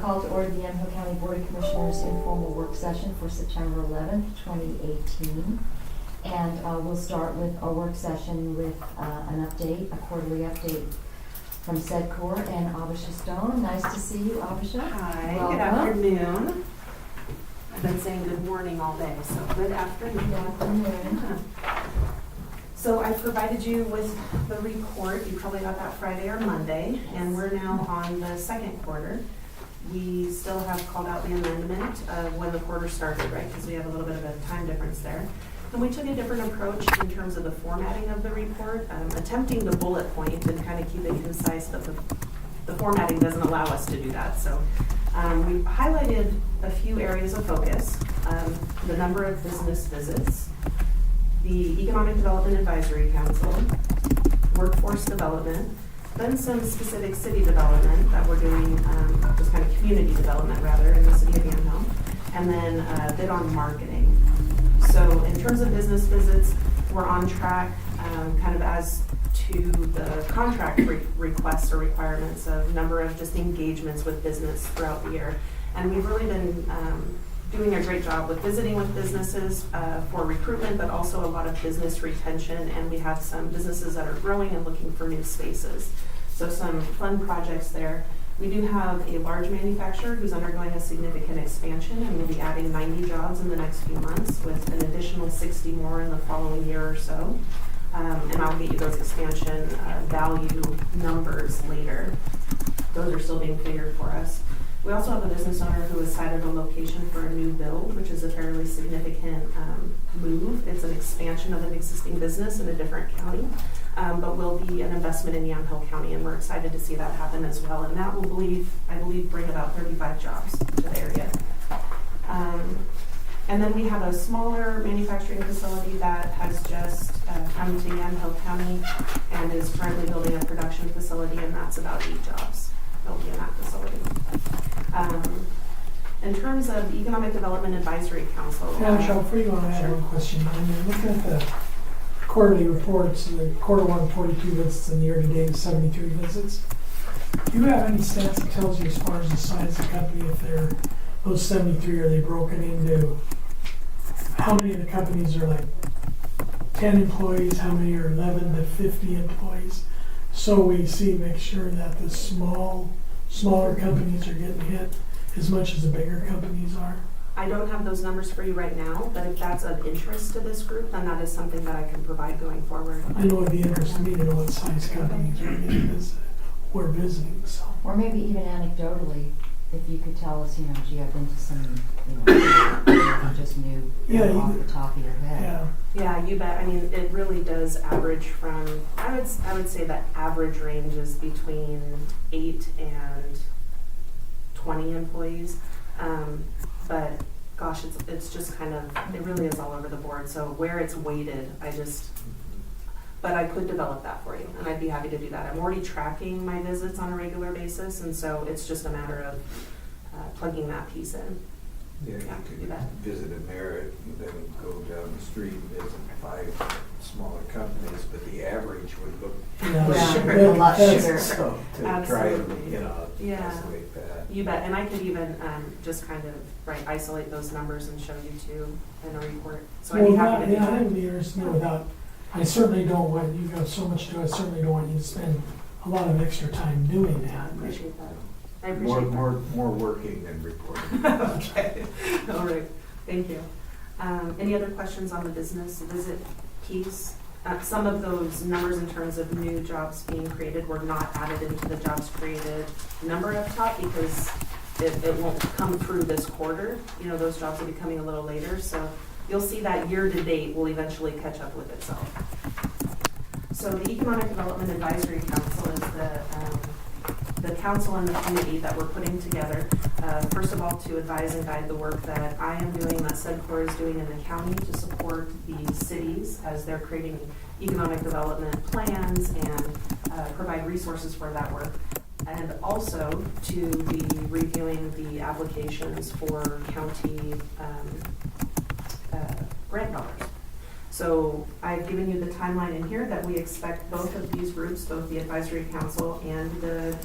Call to order the Yamhill County Board of Commissioners informal work session for September 11th, 2018. And we'll start with our work session with an update, a quarterly update from SEDCOR and Abisha Stone. Nice to see you, Abisha. Hi, Welcome. Good afternoon. I've been saying good morning all day, so good afternoon. Good afternoon. So I provided you with the report. You probably got that Friday or Monday, and we're now on the second quarter. We still have called out the amendment of when the quarter started, right? Because we have a little bit of a time difference there. And we took a different approach in terms of the formatting of the report, attempting to bullet point and kind of keep it concise, but the formatting doesn't allow us to do that. So we highlighted a few areas of focus, the number of business visits, the Economic Development Advisory Council, workforce development, then some specific city development that we're doing, just kind of community development rather, in the city of Yamhill, and then a bit on marketing. So in terms of business visits, we're on track kind of as to the contract requests or requirements of number of just engagements with business throughout the year. And we've really been doing a great job with visiting with businesses for recruitment, but also a lot of business retention. And we have some businesses that are growing and looking for new spaces. So some fun projects there. We do have a large manufacturer who's undergoing a significant expansion, and we'll be adding 90 jobs in the next few months with an additional 60 more in the following year or so. And I'll get you those expansion value numbers later. Those are still being figured for us. We also have a business owner who has cited a location for a new build, which is a fairly significant move. It's an expansion of an existing business in a different county, but will be an investment in Yamhill County, and we're excited to see that happen as well. And that will, I believe, bring about 35 jobs to the area. And then we have a smaller manufacturing facility that has just come to Yamhill County and is currently building a production facility, and that's about 8 jobs that'll be in that facility. In terms of the Economic Development Advisory Council. Michelle, before you go on, I have one question. When you're looking at the quarterly reports, the quarter one 42 visits and the year-to-date 73 visits, do you have any stats that tells you as far as the size of the company, if they're those 73, are they broken into how many of the companies are like 10 employees, how many are 11 to 50 employees? So we make sure that the smaller companies are getting hit as much as the bigger companies are. I don't have those numbers for you right now, but if that's of interest to this group, then that is something that I can provide going forward. I know it'd be interesting to me to know what size companies we're visiting. So. Or maybe even anecdotally, if you could tell us, do you have into some, you just knew off the top of your head. Yeah, you bet. I mean, it really does average from, I would say that average range is between 8 and 20 employees. But gosh, it's just kind of, it really is all over the board. So where it's weighted, but I could develop that for you, and I'd be happy to do that. I'm already tracking my visits on a regular basis, and so it's just a matter of plugging that piece in. Yeah, you could visit a Merit and then go down the street and visit 5 smaller companies, but the average would look A lot sugar. so to Absolutely. try and isolate that. You bet, and I could even just kind of isolate those numbers and show you too in a report. So I'd be happy to do that. I would be interested to know without. I certainly don't want, you've got so much to do, I certainly don't want you to spend a lot of extra time doing that. I appreciate that. I appreciate More working than reporting. Okay, all right, thank you. Any other questions on the business visit piece? Some of those numbers in terms of new jobs being created were not added into the jobs created number up top because it won't come through this quarter. Those jobs will be coming a little later, so you'll see that year-to-date will eventually catch up with itself. So the Economic Development Advisory Council is the council and the committee that we're putting together, first of all, to advise and guide the work that I am doing, that SEDCOR is doing in the county to support the cities as they're creating economic development plans and provide resources for that work. And also to be reviewing the applications for county grant dollars. So I've given you the timeline in here that we expect both of these groups, both the advisory council and the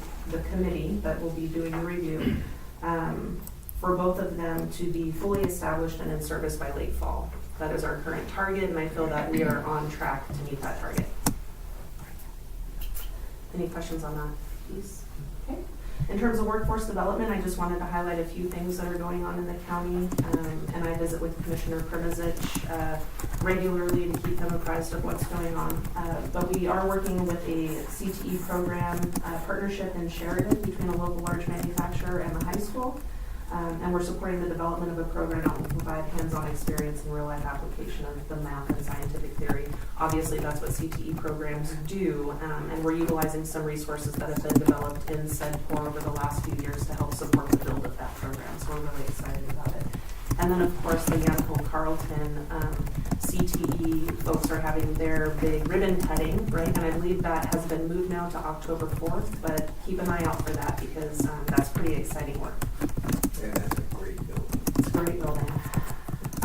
committee that will be doing the review, for both of them to be fully established and in service by late fall. That is our current target, and I feel that we are on track to meet that target. Any questions on that piece? Okay. In terms of workforce development, I just wanted to highlight a few things that are going on in the county, and I visit with Commissioner Primizich regularly to keep them apprised of what's going on. But we are working with a CTE program partnership in Sheridan between a local large manufacturer and the high school. And we're supporting the development of a program that will provide hands-on experience and real-life application of the math and scientific theory. Obviously, that's what CTE programs do, and we're utilizing some resources that have been developed in SEDCOR over the last few years to help support the build of that program, so we're really excited about it. And then, of course, the Yamhill Carlton CTE folks are having their big ribbon cutting, right? And I believe that has been moved now to October 4th, but keep an eye out for that because that's pretty exciting work. And that's a great building. It's a great building.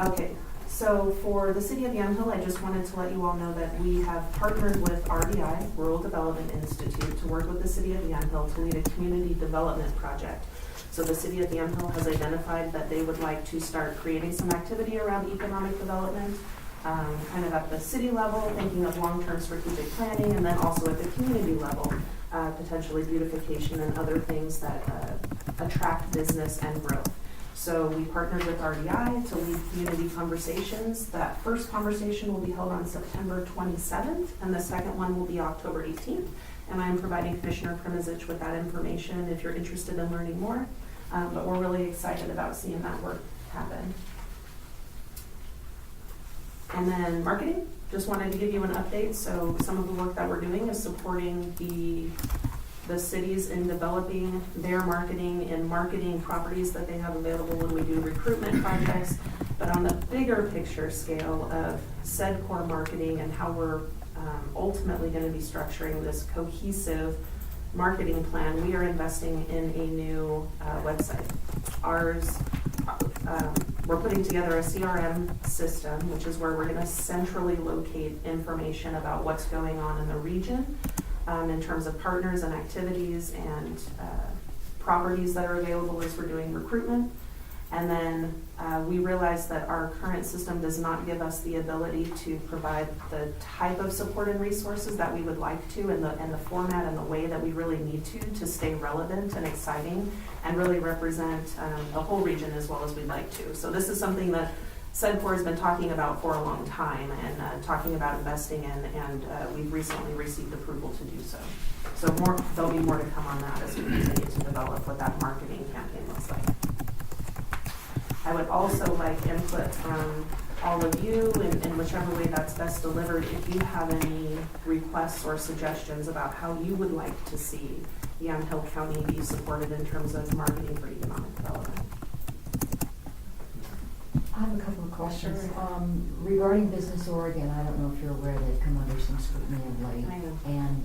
Okay, so for the City of Yamhill, I just wanted to let you all know that we have partnered with RDI, Rural Development Institute, to work with the City of Yamhill to lead a community development project. So the City of Yamhill has identified that they would like to start creating some activity around economic development, kind of at the city level, thinking of long-term strategic planning, and then also at the community level, potentially beautification and other things that attract business and growth. So we partnered with RDI to lead community conversations. That first conversation will be held on September 27th, and the second one will be October 18th. And I'm providing Commissioner Primizich with that information if you're interested in learning more. But we're really excited about seeing that work happen. And then marketing, just wanted to give you an update. So some of the work that we're doing is supporting the cities in developing their marketing and marketing properties that they have available when we do recruitment projects. But on the bigger picture scale of SEDCOR marketing and how we're ultimately going to be structuring this cohesive marketing plan, we are investing in a new website. We're putting together a CRM system, which is where we're going to centrally locate information about what's going on in the region in terms of partners and activities and properties that are available as we're doing recruitment. And then we realized that our current system does not give us the ability to provide the type of support and resources that we would like to in the format and the way that we really need to stay relevant and exciting and really represent the whole region as well as we'd like to. So this is something that SEDCOR has been talking about for a long time and talking about investing in, and we've recently received approval to do so. So there'll be more to come on that as we continue to develop what that marketing campaign looks like. I would also like input from all of you in whichever way that's best delivered. If you have any requests or suggestions about how you would like to see Yamhill County be supported in terms of marketing for economic development. I have a couple of questions. Sure. Regarding Business Oregon, I don't know if you're aware they've come under some scrutiny of late. I know. And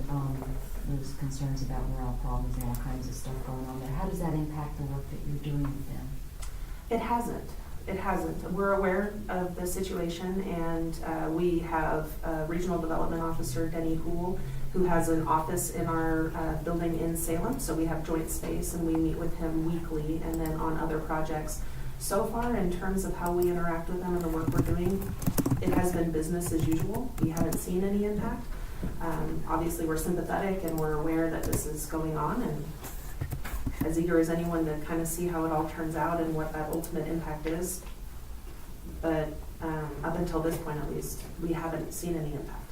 there's concerns about morale problems and all kinds of stuff going on there. How does that impact the work that you're doing with them? It hasn't. It hasn't. We're aware of the situation, and we have a Regional Development Officer, Denny Houle, who has an office in our building in Salem. So we have joint space, and we meet with him weekly, and then on other projects. So far, in terms of how we interact with them and the work we're doing, it has been business as usual. We haven't seen any impact. Obviously, we're sympathetic, and we're aware that this is going on, and as eager as anyone to kind of see how it all turns out and what that ultimate impact is. But up until this point, at least, we haven't seen any impact.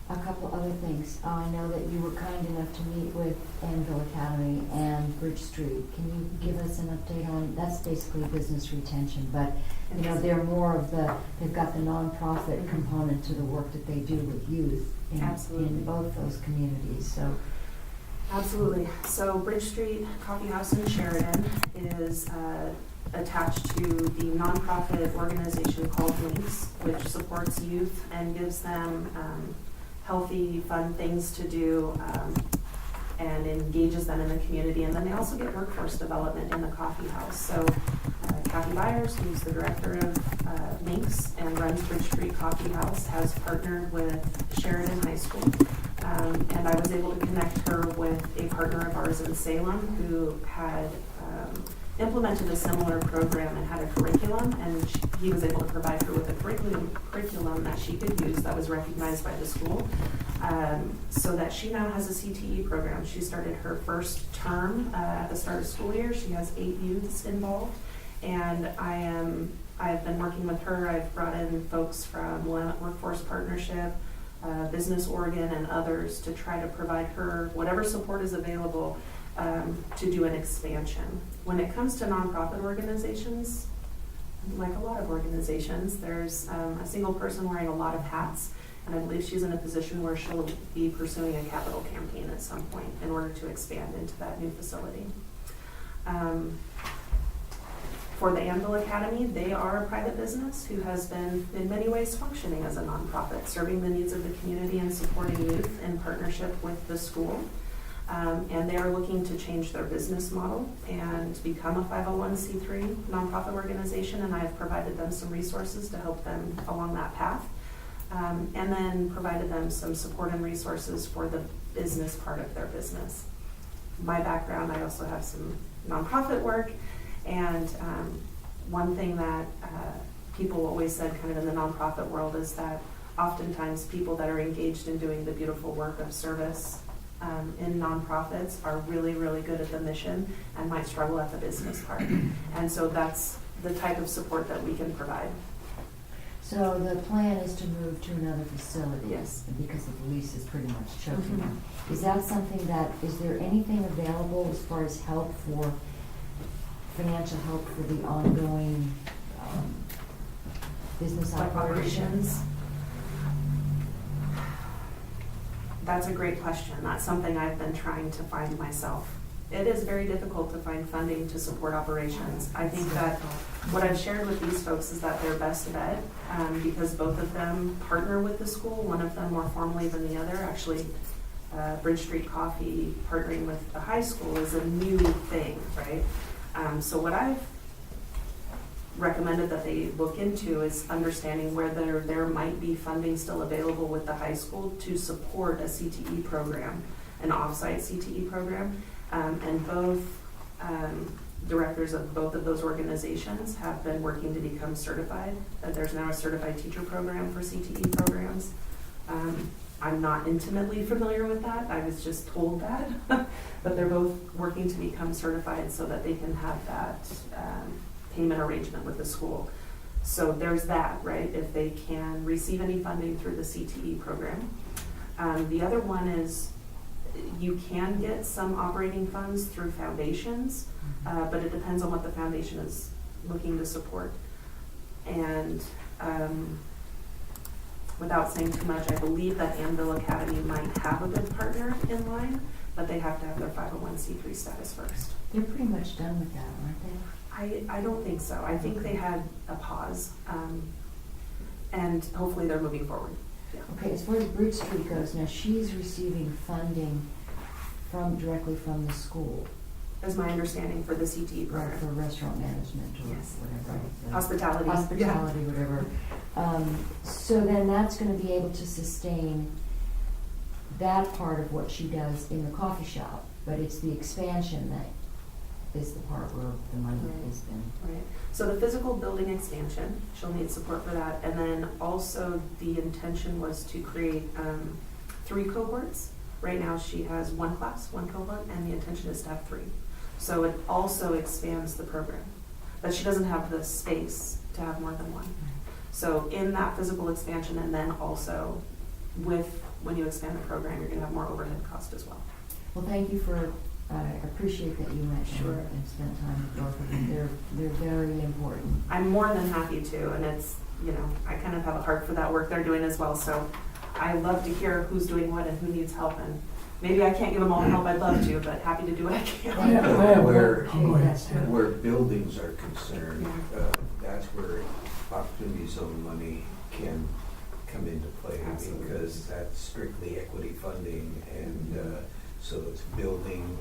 A couple other things. I know that you were kind enough to meet with Anvil Academy and Bridge Street. Can you give us an update on, that's basically business retention, but you know, they're more of they've got the nonprofit component to the work that they do with youth in both those communities. So. Absolutely. So Bridge Street Coffee House in Sheridan is attached to the nonprofit organization called Links, which supports youth and gives them healthy, fun things to do and engages them in the community. And then they also get workforce development in the coffee house. So Kathy Byers, who's the director of Links and runs Bridge Street Coffee House, has partnered with Sheridan High School. And I was able to connect her with a partner of ours in Salem who had implemented a similar program and had a curriculum, and he was able to provide her with a curriculum that she could use that was recognized by the school, so that she now has a CTE program. She started her first term at the start of school year. She has 8 youths involved, and I've been working with her. I've brought in folks from Workforce Partnership, Business Oregon, and others to try to provide her whatever support is available to do an expansion. When it comes to nonprofit organizations, like a lot of organizations, there's a single person wearing a lot of hats, and I believe she's in a position where she'll be pursuing a capital campaign at some point in order to expand into that new facility. For the Anvil Academy, they are a private business who has been in many ways functioning as a nonprofit, serving the needs of the community and supporting youth in partnership with the school. And they are looking to change their business model and become a 501c3 nonprofit organization, and I have provided them some resources to help them along that path. And then provided them some support and resources for the business part of their business. My background, I also have some nonprofit work, and one thing that people always said kind of in the nonprofit world is that oftentimes people that are engaged in doing the beautiful work of service in nonprofits are really, really good at the mission and might struggle at the business part. And so that's the type of support that we can provide. So the plan is to move to another facility? Yes. Because the lease is pretty much choking them. Is that something that, is there anything available as far as help for, financial help for the ongoing business operations? That's a great question. That's something I've been trying to find myself. It is very difficult to find funding to support operations. I think that what I've shared with these folks is that their best bet, because both of them partner with the school, one of them more formally than the other. Actually, Bridge Street Coffee partnering with the high school is a new thing, right? So what I've recommended that they look into is understanding whether there might be funding still available with the high school to support a CTE program, an offsite CTE program. And both directors of both of those organizations have been working to become certified. There's now a certified teacher program for CTE programs. I'm not intimately familiar with that. I was just told that. But they're both working to become certified so that they can have that payment arrangement with the school. So there's that, right? If they can receive any funding through the CTE program. The other one is you can get some operating funds through foundations, but it depends on what the foundation is looking to support. And without saying too much, I believe that Anvil Academy might have a good partner in line, but they have to have their 501c3 status first. They're pretty much done with that, aren't they? I don't think so. I think they had a pause, and hopefully they're moving forward. Yeah. Okay, as far as Bridge Street goes, now she's receiving funding directly from the school. That's my understanding for the CTE Right, program. for restaurant management or Yes. whatever. Hospitality. Hospitality, whatever. So then that's gonna be able to sustain that part of what she does in the coffee shop, but it's the expansion that is the part where the money has been. Right. So the physical building expansion, she'll need support for that. And then also the intention was to create 3 cohorts. Right now she has 1 class, 1 cohort, and the intention is to have 3. So it also expands the program. But she doesn't have the space to have more than 1. So in that physical expansion, and then also when you expand the program, you're gonna have more overhead cost as well. Well, thank you for, I appreciate that you went Sure. and spent time with both of them. They're very important. I'm more than happy to, and it's, I kind of have a heart for that work they're doing as well, so I love to hear who's doing what and who needs help, and maybe I can't give them all the help I'd love to, but happy to do what I can. I have Where- go ahead. Yeah. Where buildings are concerned, that's where opportunity zone money can come into play. Absolutely. Because that's strictly equity funding, and so it's building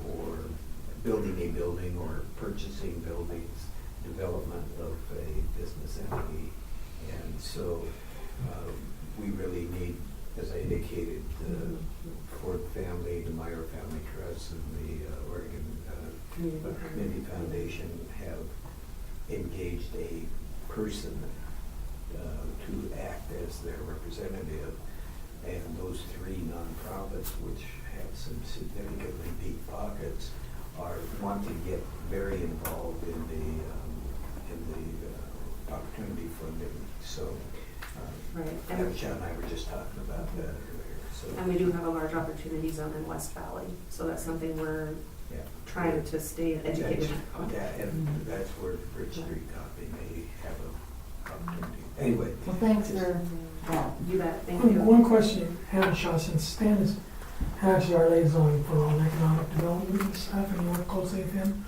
a building or purchasing buildings, development of a business entity. And so we really need, as I indicated, the Ford family, the Meyer Family Trust, and the Oregon Community Foundation have engaged a person to act as their representative. And those three nonprofits, which have some significantly deep pockets, want to get very involved in the opportunity funding. So, Right. John and I were just talking about that earlier. So, And we do have a large opportunity zone in West Valley, so that's something we're yeah. trying to stay educated on. Yeah, and that's where Bridge Street Coffee may have an opportunity. Anyway. Well, thanks for that. You bet, thank you. One question, Hannah Shaw, since Stan is actually our liaison for all economic development and stuff, and you work closely with him,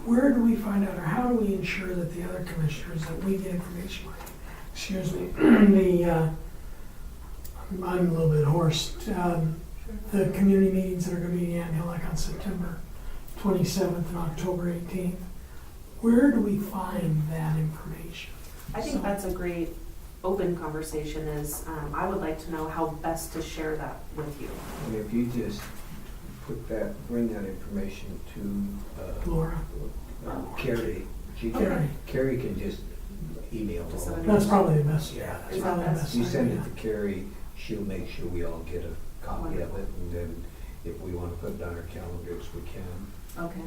where do we find out, or how do we ensure that the other commissioners, that we get information like, excuse me, I'm a little bit hoarse, the community meetings that are gonna be in Ant Hill, like on September 27th and October 18th, where do we find that information? I think that's a great open conversation is, I would like to know how best to share that with you. And if you just bring that information to Laura, Carrie, Carrie can just email Just all send of it that's us. probably the best. Yeah. That's Is probably that the best? best You send idea. it to Carrie, she'll make sure we all get a copy of it, and then if we want to put it on our calendars, we can. Okay.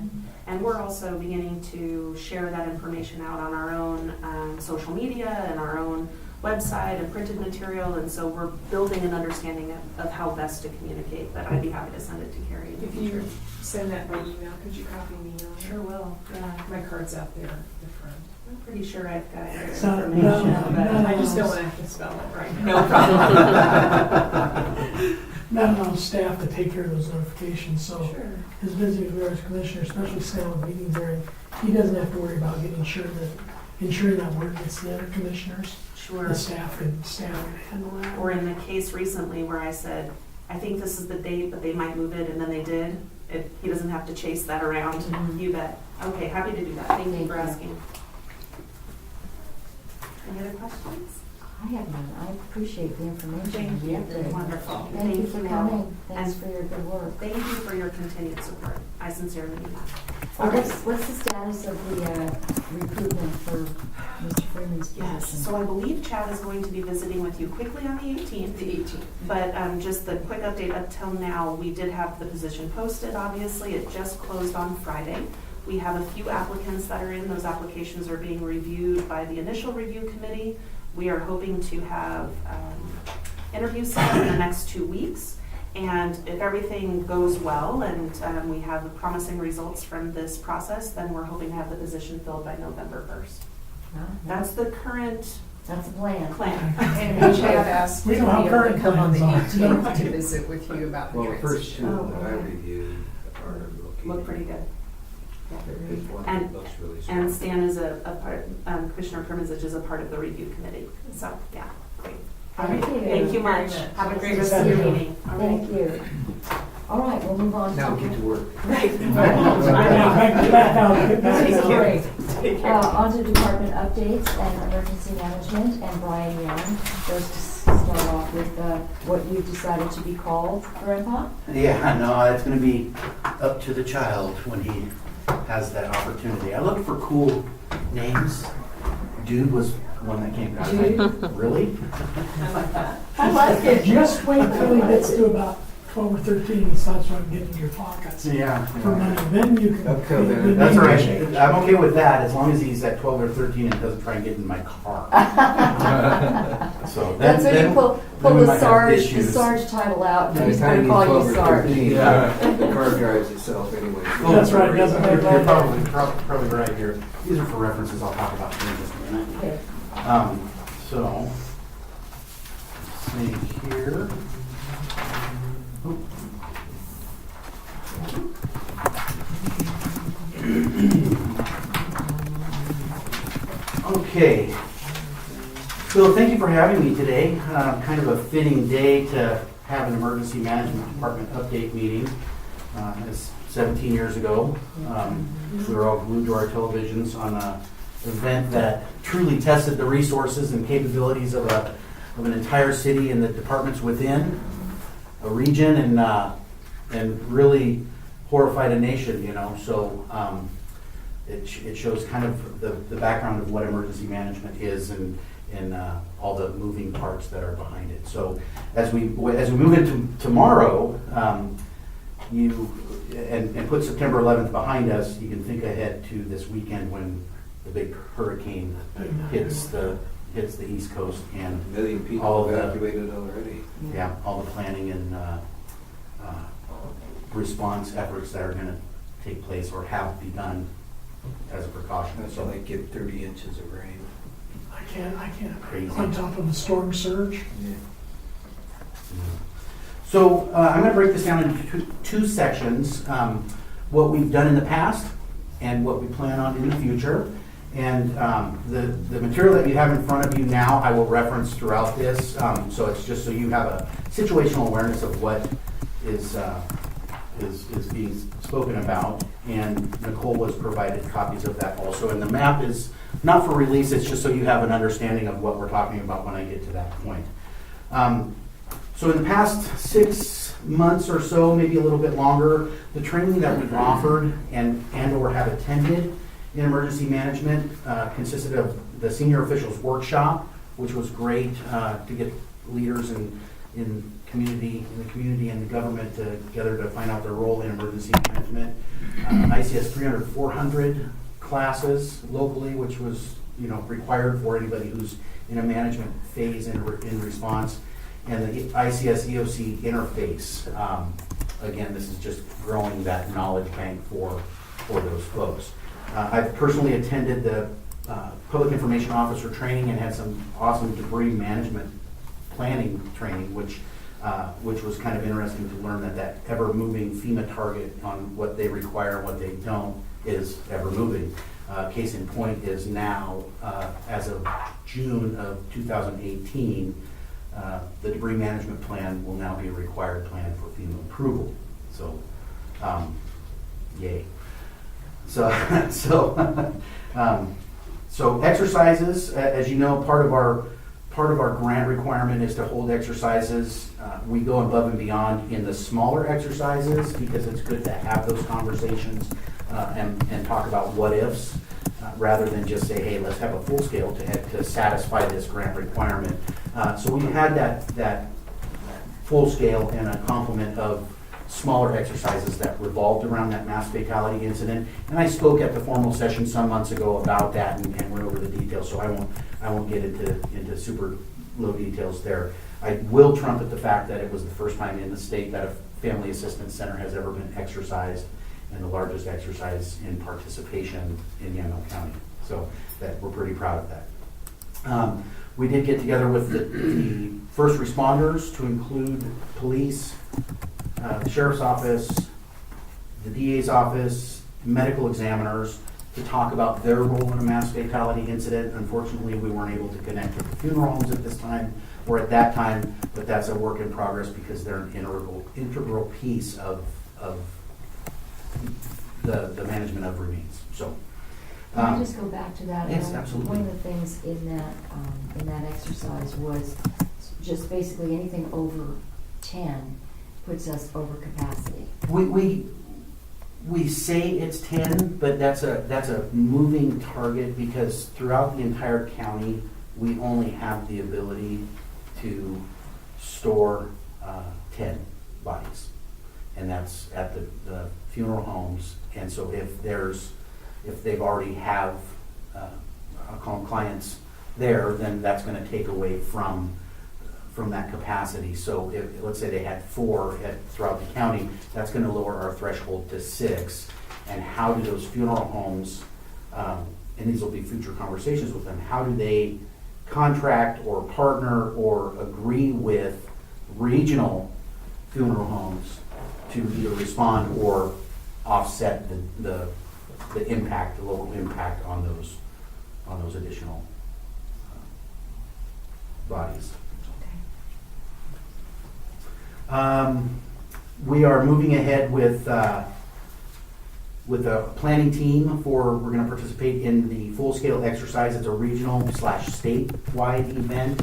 And we're also beginning to share that information out on our own social media and our own website and printed material, and so we're building an understanding of how best to communicate, but I'd be happy to send it to Carrie in the If future. you send that by email, could you copy me on it? Sure will, yeah. My card's out there, the front. I'm pretty sure I've got your So, information, no, but no, I just don't want to have to spell it right. no problem. Not enough staff to take care of those notifications, so Sure. as busy as we are as commissioner, especially Stan with meetings there, he doesn't have to worry about ensuring that word gets to the other commissioners. Sure. The staff can handle that. Or in the case recently where I said, I think this is the date, but they might move it, and then they did. He doesn't have to chase that around. Mhm. You bet. Okay, happy to do that. Thank you Thank for you. asking. Any other questions? I have none. I appreciate the information. Thank the you. update. Wonderful. Thank you for all. coming. Thanks And for your good work. thank you for your continued support. I sincerely mean that. Well, what's the status of the recruitment for Mr. Freeman's position? Yes, so I believe Chad is going to be visiting with you quickly on the 18th. The 18th. But just the quick update up till now, we did have the position posted, obviously. It just closed on Friday. We have a few applicants that are in. Those applications are being reviewed by the initial review committee. We are hoping to have interviews set in the next 2 weeks. And if everything goes well and we have promising results from this process, then we're hoping to have the position filled by November 1st. That's the current That's the plan. plan. And Chad asked We to know how be able to current come on the plans are. 18th to visit with you about the Well, the first transition. two Oh, that I okay. reviewed are looking. Look pretty good. There's one And- that looks really And strong. Stan is a part, Commissioner Permizich is a part of the review committee. So, yeah, great. All right. Thank you. Thank you much. Very much. Have a great rest of your meeting. All right. Thank you. All right, we'll move on. Now get to work. Right. Back out. Thank you. Great. Take care. On to department updates and emergency management, and Brian Young, first to start off with what you decided to be called, Grandpa? Yeah, no, it's gonna be up to the child when he has that opportunity. I looked for cool names. Dude was one that came. I was like, really? I like that. I like it. Just wait till he gets to about 12 or 13, he starts trying to get into your pockets Yeah. for money, then you can. Okay, then. That's all right. Change. I'm okay with that as long as he's at 12 or 13 and doesn't try and get in my car. So That's when you then pull we the might have Sarge issues. title out, and By he's the time gonna he's call 12 you or Sarge. 13, Yeah. the car drives itself anyway. That's right, doesn't it? You're probably right here. These are for references I'll talk about in just a minute. Okay. So, let's see here. Oop. Okay. So thank you for having me today. Kind of a fitting day to have an emergency management department update meeting. It's 17 years ago. We were all glued to our televisions on an event that truly tested the resources and capabilities of an entire city and the departments within a region, and really horrified a nation. So it shows kind of the background of what emergency management is and all the moving parts that are behind it. So as we move into tomorrow, and put September 11th behind us, you can think ahead to this weekend when the big hurricane hits the East Coast and A million all people of the- evacuated already. yeah, all the planning and response efforts that are going to take place or have begun as a precaution. That's So why they get 30 inches of rain. I can't. Crazy. On top of the storm surge. So I'm going to break this down into two sections, what we've done in the past and what we plan on in the future. And the material that you have in front of you now, I will reference throughout this. So it's just so you have a situational awareness of what is being spoken about. And Nicole was provided copies of that also. And the map is not for release, it's just so you have an understanding of what we're talking about when I get to that point. So in the past 6 months or so, maybe a little bit longer, the training that we've offered and or have attended in emergency management consisted of the senior officials workshop, which was great to get leaders in the community and the government together to find out their role in emergency management. ICS 300-400 classes locally, which was required for anybody who's in a management phase in response. And the ICS EOC interface. Again, this is just growing that knowledge bank for those folks. I've personally attended the Public Information Officer training and had some awesome debris management planning training, which was kind of interesting to learn that ever-moving FEMA target on what they require and what they don't is ever-moving. Case in point is now, as of June of 2018, the debris management plan will now be a required plan for FEMA approval. So, yay. So exercises, as you know, part of our grant requirement is to hold exercises. We go above and beyond in the smaller exercises because it's good to have those conversations and talk about what ifs. Rather than just say, hey, let's have a full scale to satisfy this grant requirement. So we had that full scale and a complement of smaller exercises that revolved around that mass fatality incident. And I spoke at the formal session some months ago about that and went over the details, so I won't get into super low details there. I will trumpet the fact that it was the first time in the state that a family assistance center has ever been exercised, and the largest exercise in participation in Yamhill County. So that we're pretty proud of that. We did get together with the first responders to include police, the sheriff's office, the DA's office, medical examiners to talk about their role in a mass fatality incident. Unfortunately, we weren't able to connect with the funeral homes at this time or at that time, but that's a work in progress because they're an integral piece of the management of remains. So, Can I just go back to that? Yes, absolutely. One of the things in that exercise was just basically anything over 10 puts us over capacity. We say it's 10, but that's a moving target because throughout the entire county, we only have the ability to store 10 bodies, and that's at the funeral homes. And so if they've already have, I'll call them clients there, then that's going to take away from that capacity. So if, let's say they had 4 throughout the county, that's going to lower our threshold to 6. And how do those funeral homes, and these will be future conversations with them, how do they contract or partner or agree with regional funeral homes to either respond or offset the impact, the local impact on those additional bodies. We are moving ahead with a planning team we're going to participate in the full-scale exercise. It's a regional/statewide event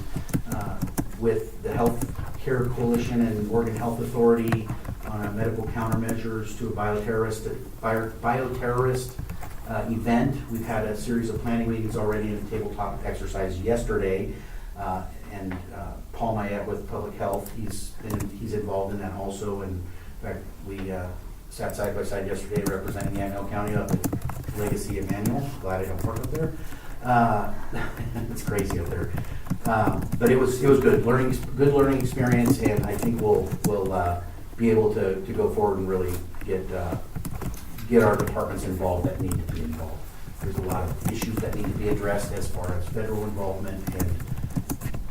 with the Health Care Coalition and Oregon Health Authority on medical countermeasures to a bioterrorist event. We've had a series of planning meetings already and a tabletop exercise yesterday. And Paul Mayette with Public Health, he's involved in that also. And in fact, we sat side by side yesterday representing Yamhill County up at Legacy Emmanuel. Glad I don't work up there. It's crazy up there. But it was good, good learning experience, and I think we'll be able to go forward and really get our departments involved that need to be involved. There's a lot of issues that need to be addressed as far as federal involvement, and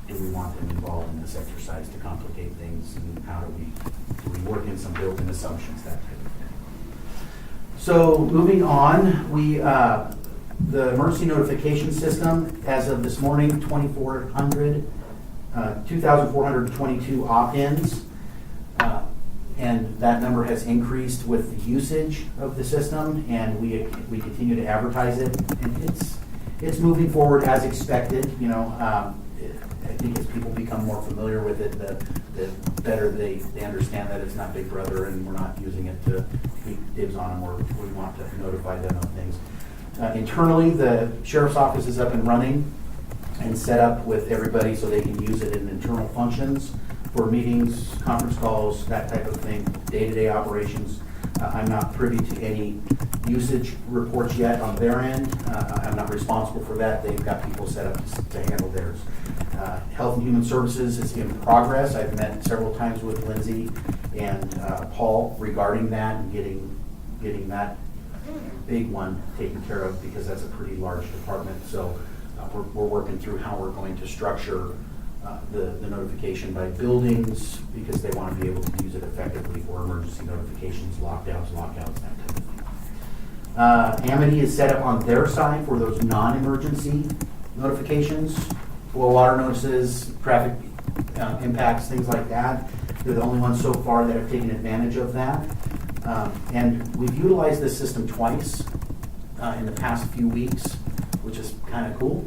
do we want them involved in this exercise to complicate things, and how do we work in some built-in assumptions, that type of thing. So moving on, the emergency notification system, as of this morning, 2,422 opt-ins. And that number has increased with the usage of the system, and we continue to advertise it. And it's moving forward as expected. I think as people become more familiar with it, the better they understand that it's not Big Brother and we're not using it to keep dibs on them, or we want to notify them of things. Internally, the sheriff's office is up and running and set up with everybody so they can use it in internal functions for meetings, conference calls, that type of thing, day-to-day operations. I'm not privy to any usage reports yet on their end. I'm not responsible for that. They've got people set up to handle theirs. Health and Human Services is in progress. I've met several times with Lindsay and Paul regarding that and getting that big one taken care of, because that's a pretty large department. So we're working through how we're going to structure the notification by buildings, because they want to be able to use it effectively for emergency notifications, lockdowns, lockouts, that type of thing. Amity is set up on their side for those non-emergency notifications, flow water notices, traffic impacts, things like that. They're the only ones so far that have taken advantage of that. And we've utilized this system twice in the past few weeks, which is kind of cool,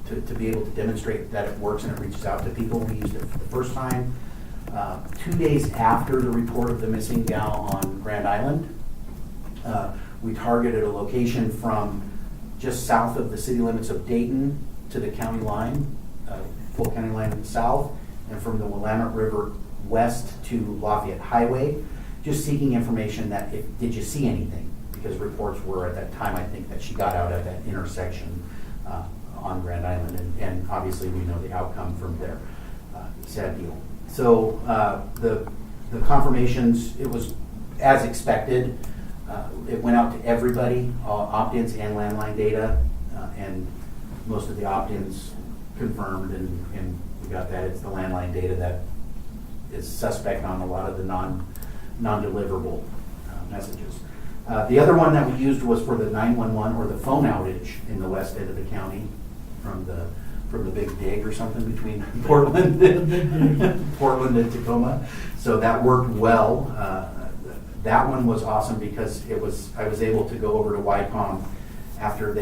to be able to demonstrate that it works and it reaches out to people. We used it for the first time 2 days after the report of the missing gal on Grand Island. We targeted a location from just south of the city limits of Dayton to the county line, full county line in the south, and from the Willamette River west to Lafayette Highway, just seeking information that did you see anything? Because reports were at that time, I think, that she got out at that intersection on Grand Island, and obviously we know the outcome from there. Sad deal. So the confirmations, it was as expected. It went out to everybody, opt-ins and landline data, and most of the opt-ins confirmed, and we got that. It's the landline data that is suspect on a lot of the non-deliverable messages. The other one that we used was for the 911 or the phone outage in the west end of the county from the Big Dig or something between Portland and Tacoma. So that worked well. That one was awesome because I was able to go over to YCOM after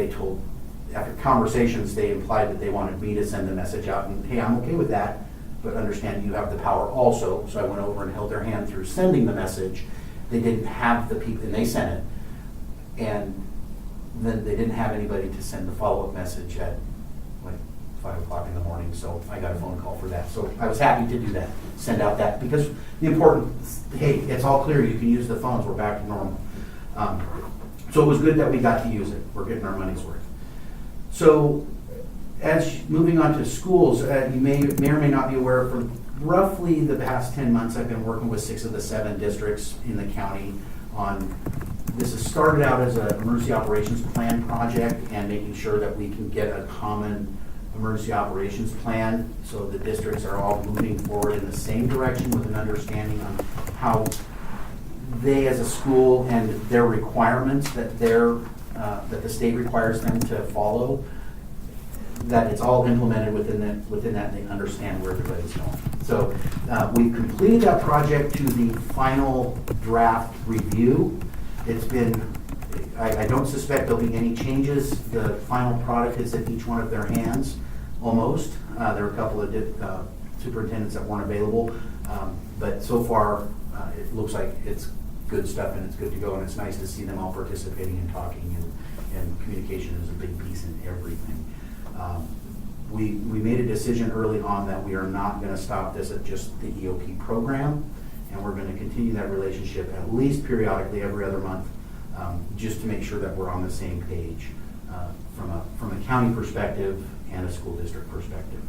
conversations, they implied that they wanted me to send the message out, and hey, I'm okay with that, but understand you have the power also. So I went over and held their hand through sending the message. They didn't have the people, and they sent it, and then they didn't have anybody to send the follow-up message at like 5 o'clock in the morning, so I got a phone call for that. So I was happy to do that, send out that, because the important, hey, it's all clear, you can use the phones, we're back to normal. So it was good that we got to use it. We're getting our money's worth. So as moving on to schools, you may or may not be aware, for roughly the past 10 months, I've been working with 6 of the 7 districts in the county on, this has started out as an emergency operations plan project and making sure that we can get a common emergency operations plan so the districts are all moving forward in the same direction with an understanding on how they as a school and their requirements that that the state requires them to follow, that it's all implemented within that, they understand where everybody's going. So we've completed that project to the final draft review. It's been, I don't suspect there'll be any changes. The final product is in each one of their hands, almost. There are a couple of superintendents that weren't available, but so far it looks like it's good stuff and it's good to go, and it's nice to see them all participating and talking and communication is a big piece in everything. We made a decision early on that we are not gonna stop this at just the EOP program, and we're gonna continue that relationship at least periodically every other month, just to make sure that we're on the same page, from a county perspective and a school district perspective.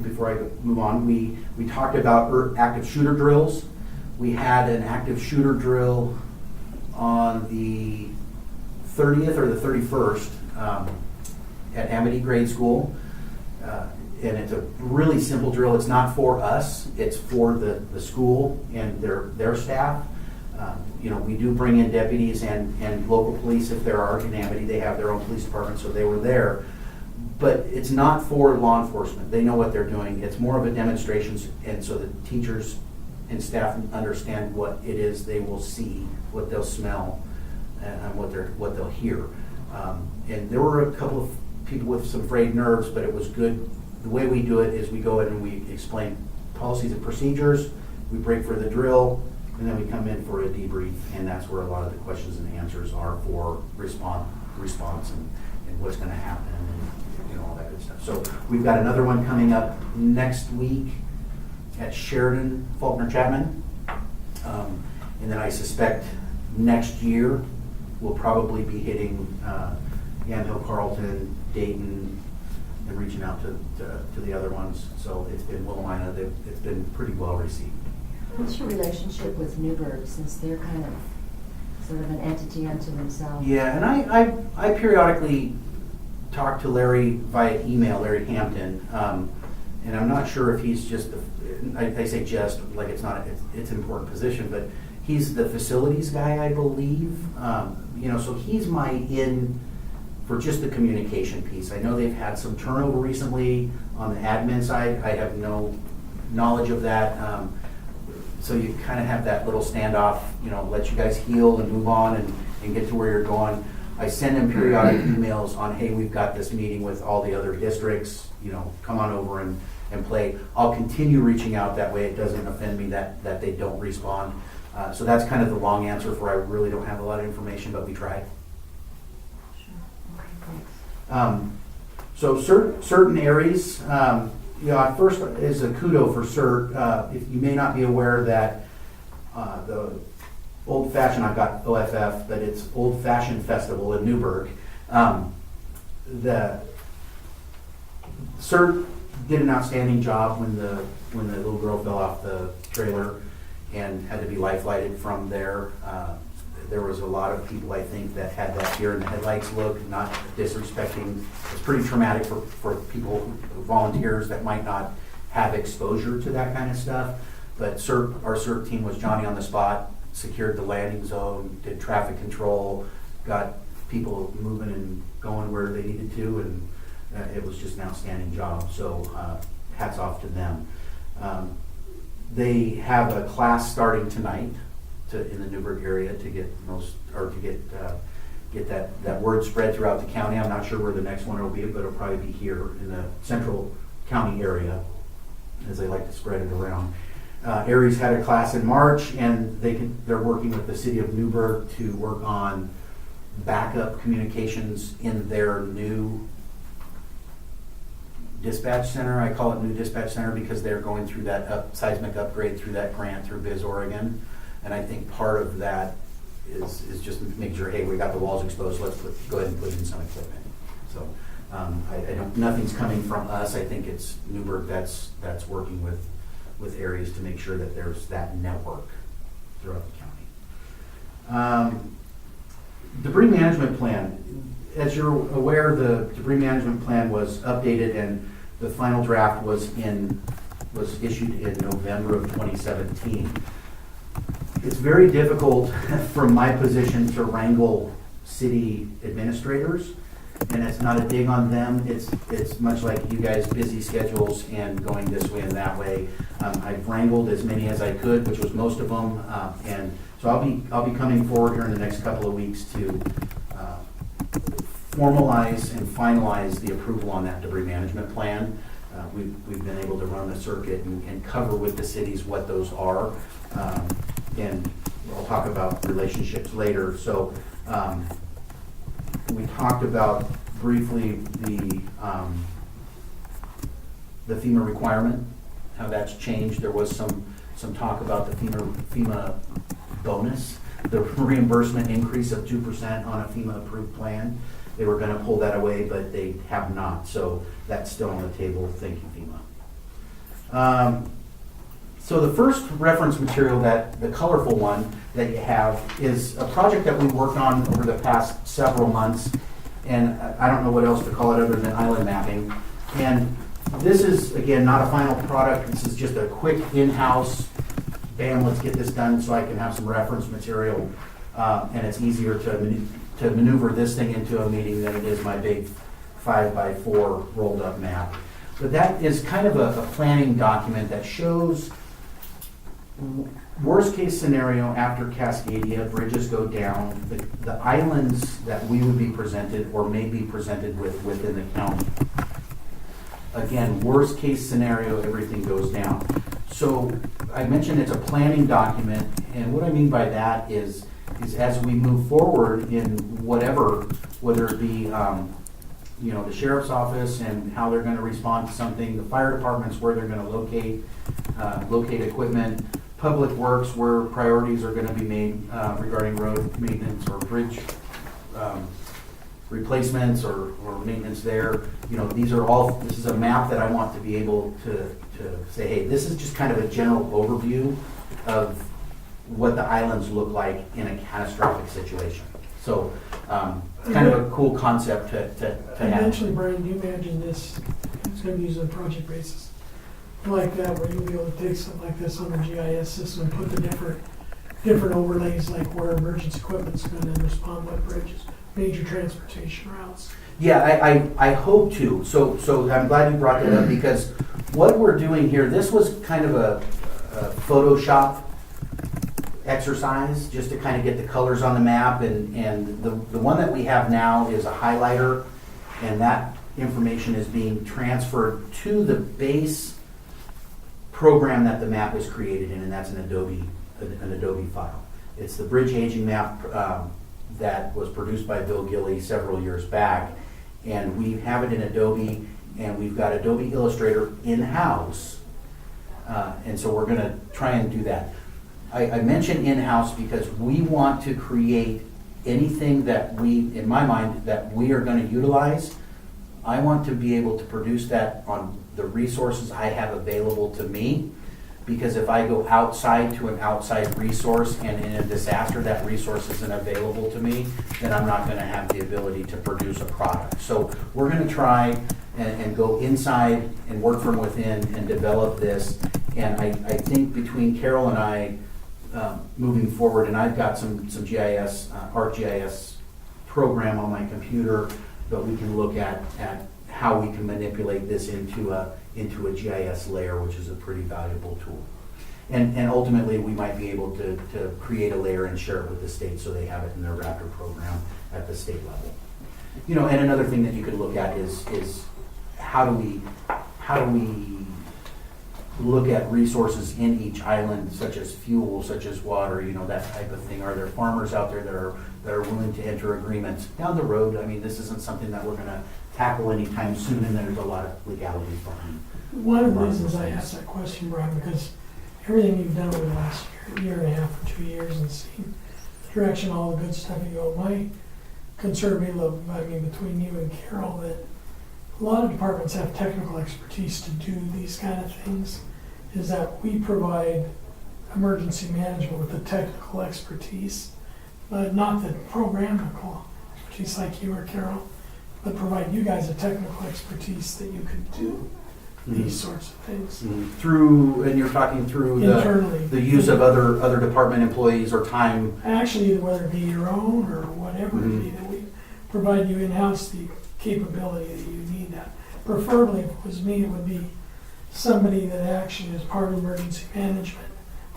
Before I move on, we talked about active shooter drills. We had an active shooter drill on the 30th or the 31st at Amity Grade School. And it's a really simple drill. It's not for us, it's for the school and their staff. We do bring in deputies and local police if there are in Amity. They have their own police department, so they were there. But it's not for law enforcement. They know what they're doing. It's more of a demonstration, and so the teachers and staff understand what it is they will see, what they'll smell, and what they'll hear. And there were a couple of people with some frayed nerves, but it was good. The way we do it is we go in and we explain policies and procedures, we break for the drill, and then we come in for a debrief, and that's where a lot of the questions and answers are for response and what's going to happen and all that good stuff. So we've got another one coming up next week at Sheridan, Faulkner Chapman, and then I suspect next year we'll probably be hitting Yamhill, Carlton, Dayton, and reaching out to the other ones. So it's been Willamina. It's been pretty well received. What's your relationship with Newburgh, since they're kind of sort of an entity unto themselves? Yeah, and I periodically talk to Larry via email, Larry Hampton, and I'm not sure if he's just I say just like it's not it's an important position, but he's the facilities guy, I believe. So he's my in for just the communication piece. I know they've had some turnover recently on the admin side. I have no knowledge of that. So you kind of have that little standoff, let you guys heal and move on and get to where you're going. I send him periodic emails on, hey, we've got this meeting with all the other districts, come on over and play. I'll continue reaching out that way. It doesn't offend me that they don't respond. So that's kind of the long answer for I really don't have a lot of information, but we try. Sure. Okay, thanks. So certain areas, first is a kudo for CERT. If you may not be aware that the Old Fashioned, I've got OFF, but it's Old Fashioned Festival in Newburgh. The CERT did an outstanding job when the little girl fell off the trailer and had to be life flighted from there. There was a lot of people, I think, that had that deer in the headlights look, not disrespecting. It's pretty traumatic for people, volunteers that might not have exposure to that kind of stuff. But our CERT team was Johnny on the spot, secured the landing zone, did traffic control, got people moving and going where they needed to, and it was just an outstanding job. So hats off to them. They have a class starting tonight in the Newburgh area to get that word spread throughout the county. I'm not sure where the next one will be, but it'll probably be here in the central county area, as they like to spread it around. Aries had a class in March, and they're working with the city of Newburgh to work on backup communications in their new dispatch center. I call it new dispatch center because they're going through that seismic upgrade through that grant through Biz Oregon. And I think part of that is just making sure, hey, we got the walls exposed, let's go ahead and put in some equipment. So nothing's coming from us. I think it's Newburgh that's working with areas to make sure that there's that network throughout the county. Debris management plan. As you're aware, the debris management plan was updated, and the final draft was issued in November of 2017. It's very difficult from my position to wrangle city administrators, and it's not a dig on them. It's much like you guys' busy schedules and going this way and that way. I've wrangled as many as I could, which was most of them, and so I'll be coming forward here in the next couple of weeks to formalize and finalize the approval on that debris management plan. We've been able to run the circuit and cover with the cities what those are. And I'll talk about relationships later. So we talked about briefly the FEMA requirement, how that's changed. There was some talk about the FEMA bonus, the reimbursement increase of 2% on a FEMA approved plan. They were gonna pull that away, but they have not, so that's still on the table. Thank you, FEMA. So the first reference material, the colorful one that you have, is a project that we worked on over the past several months, and I don't know what else to call it other than island mapping. And this is, again, not a final product. This is just a quick in-house, bam, let's get this done so I can have some reference material, and it's easier to maneuver this thing into a meeting than it is my big 5x4 rolled up map. But that is kind of a planning document that shows worst case scenario after Cascadia, bridges go down, the islands that we would be presented or may be presented with within the county. Again, worst case scenario, everything goes down. So I mentioned it's a planning document, and what I mean by that is as we move forward in whatever, whether it be the sheriff's office and how they're going to respond to something, the fire departments where they're going to locate equipment, public works where priorities are going to be made regarding road maintenance or bridge replacements or maintenance there. This is a map that I want to be able to say, hey, this is just kind of a general overview of what the islands look like in a catastrophic situation. So it's kind of a cool concept to have. Eventually, Brian, do you imagine this, it's going to be used on a project basis like that, where you'll be able to take something like this on the GIS system and put the different overlays, like where emergency equipment's going to respond, what bridges, major transportation routes? Yeah, I hope to. So I'm glad you brought that up, because what we're doing here, this was kind of a Photoshop exercise just to kind of get the colors on the map, and the one that we have now is a highlighter, and that information is being transferred to the base program that the map was created in, and that's an Adobe file. It's the bridge aging map that was produced by Bill Gilley several years back, and we have it in Adobe, and we've got Adobe Illustrator in-house, and so we're going to try and do that. I mention in-house because we want to create anything that in my mind, that we are going to utilize. I want to be able to produce that on the resources I have available to me, because if I go outside to an outside resource and in a disaster that resource isn't available to me, then I'm not going to have the ability to produce a product. So we're going to try and go inside and work from within and develop this. And I think between Carol and I, moving forward, and I've got some GIS, ArcGIS program on my computer, but we can look at how we can manipulate this into a GIS layer, which is a pretty valuable tool. And ultimately, we might be able to create a layer and share it with the state so they have it in their Raptor program at the state level. And another thing that you could look at is how do we look at resources in each island, such as fuel, such as water, that type of thing. Are there farmers out there that are willing to enter agreements down the road? I mean, this isn't something that we're going to tackle anytime soon, and there's a lot of legalities behind. One of the reasons I asked that question, Brian, because everything you've done over the last year and a half or 2 years, and seen the direction, all the good stuff you go, my concern between you and Carol, that a lot of departments have technical expertise to do these kind of things, is that we provide emergency management with the technical expertise, but not the programmable expertise like you or Carol, but provide you guys a technical expertise that you could do these sorts of things. And you're talking through internally, the use of other department employees or time. Actually, whether it be your own or whatever it be, that we provide you in-house the capability that you need that. Preferably, if it was me, it would be somebody that actually is part of emergency management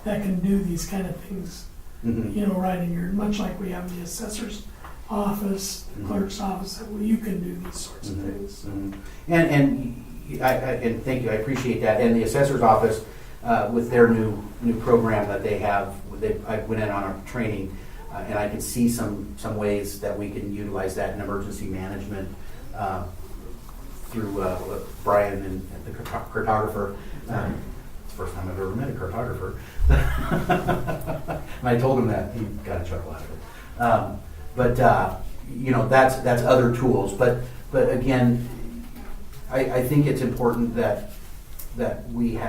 that can do these kind of things, right in your, much like we have the assessor's office, the clerk's office, that you can do these sorts of things. And thank you, I appreciate that. And the assessor's office, with their new program that they have I went in on a training, and I could see some ways that we can utilize that in emergency management through Brian and the cartographer. It's the first time I've ever met a cartographer. And I told him that, he got a chuckle out of it. But you know, that's other tools. But again, I think it's important that we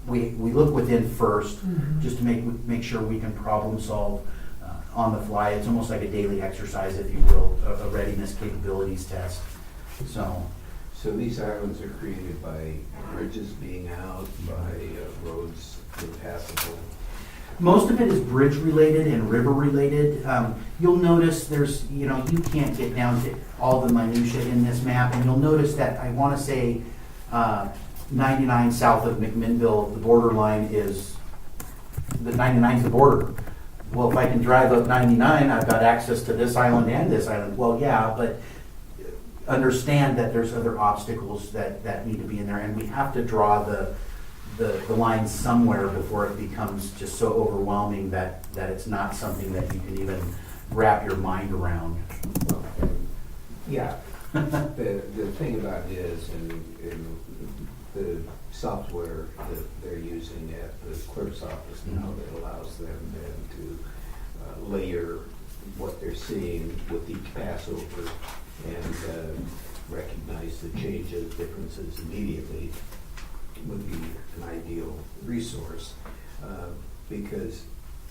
look within first, just to make sure we can problem solve on the fly. It's almost like a daily exercise, if you will, a readiness capabilities test. So these islands are created by bridges being out, by roads impassable. Most of it is bridge related and river related. You'll notice there's, you can't get down to all the minutia in this map, and you'll notice that I want to say 99 south of McMinnville, the borderline is, the 99 is the border. Well, if I can drive up 99, I've got access to this island and this island. Well, yeah, but understand that there's other obstacles that need to be in there, and we have to draw the line somewhere before it becomes just so overwhelming that it's not something that you can even wrap your mind around. Well, yeah, the thing about it is, in the software that they're using at the clerk's office now, that allows them then to layer what they're seeing with each passover and recognize the changes, differences immediately, would be an ideal resource, because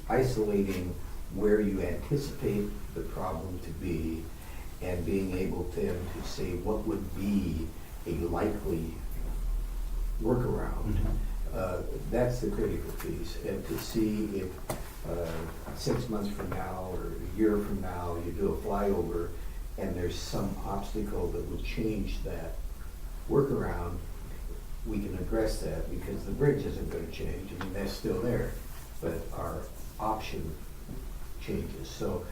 isolating where you anticipate the problem to be and being able to say what would be a likely workaround, that's the critical piece. And to see if 6 months from now or a year from now you do a flyover and there's some obstacle that would change that workaround, we can address that, because the bridge isn't going to change. I mean, that's still there, but our option changes. So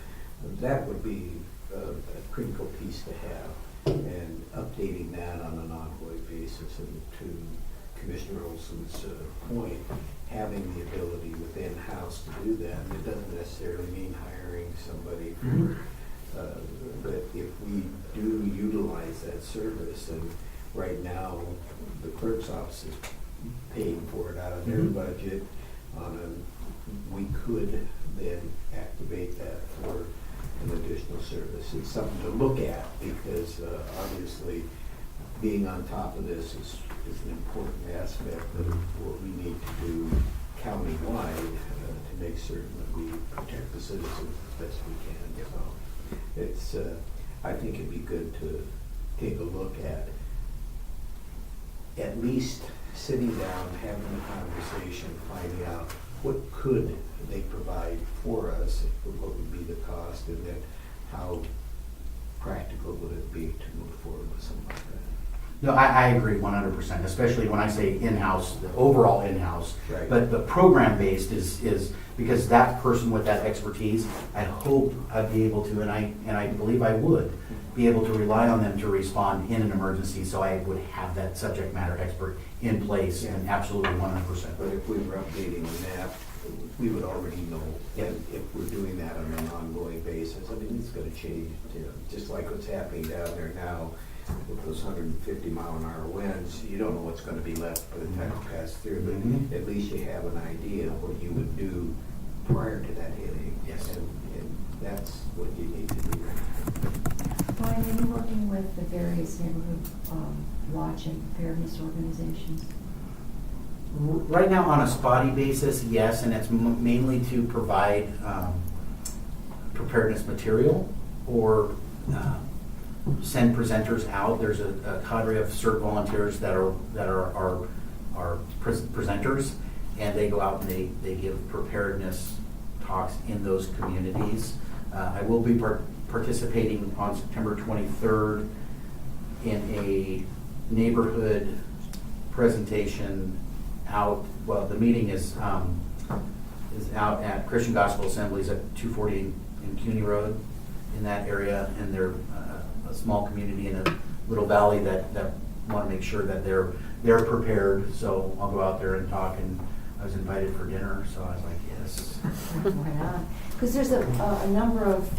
that would be a critical piece to have, and updating that on an ongoing basis. And to Commissioner Olson's point, having the ability within house to do that, and it doesn't necessarily mean hiring somebody for, but if we do utilize that service, and right now the clerk's office is paying for it out of their budget, we could then activate that for an additional service. It's something to look at, because obviously being on top of this is an important aspect of what we need to do countywide to make certain that we protect the citizens as best we can. So it's, I think it'd be good to take a look at least sitting down, having a conversation, finding out what could they provide for us, what would be the cost, and then how practical would it be to move forward with something like that. No, I agree 100%, especially when I say in-house, the overall in-house. Right. But the program-based is because that person with that expertise, I hope I'd be able to, and I believe I would, be able to rely on them to respond in an emergency, so I would have that subject matter expert in place, and absolutely 100%. But if we were updating the map, we would already know. Yep. And if we're doing that on an ongoing basis, I mean, it's gonna change, just like what's happening down there now with those 150-mile-an-hour winds. You don't know what's gonna be left by the time you pass through, but at least you have an idea of what you would do prior to that hitting. Yes. And that's what you need to do right now. Brian, are you working with the various neighborhood watch and preparedness organizations? Right now, on a spotty basis, yes, and it's mainly to provide preparedness material or send presenters out. There's a cadre of CERT volunteers that are presenters, and they go out and they give preparedness talks in those communities. I will be participating on September 23rd in a neighborhood presentation out, well, the meeting is out at Christian Gospel Assemblies at 240 in CUNY Road, in that area, and they're a small community in a little valley that want to make sure that they're prepared. So I'll go out there and talk, and I was invited for dinner, so I was like, yes. Why not? Because there's a number of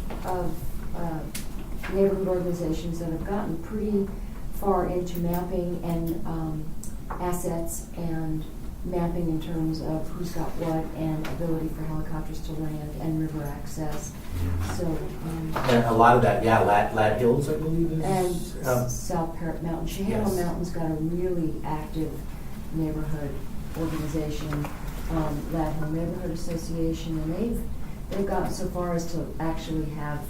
neighborhood organizations that have gotten pretty far into mapping and assets and mapping in terms of who's got what and ability for helicopters to land and river access. So, And a lot of that, yeah, Lad Hills, I believe is. and South Parrot Mountain. Chehano Yes. Mountain's got a really active neighborhood organization, Lad Hill Neighborhood Association, and they've gotten so far as to actually have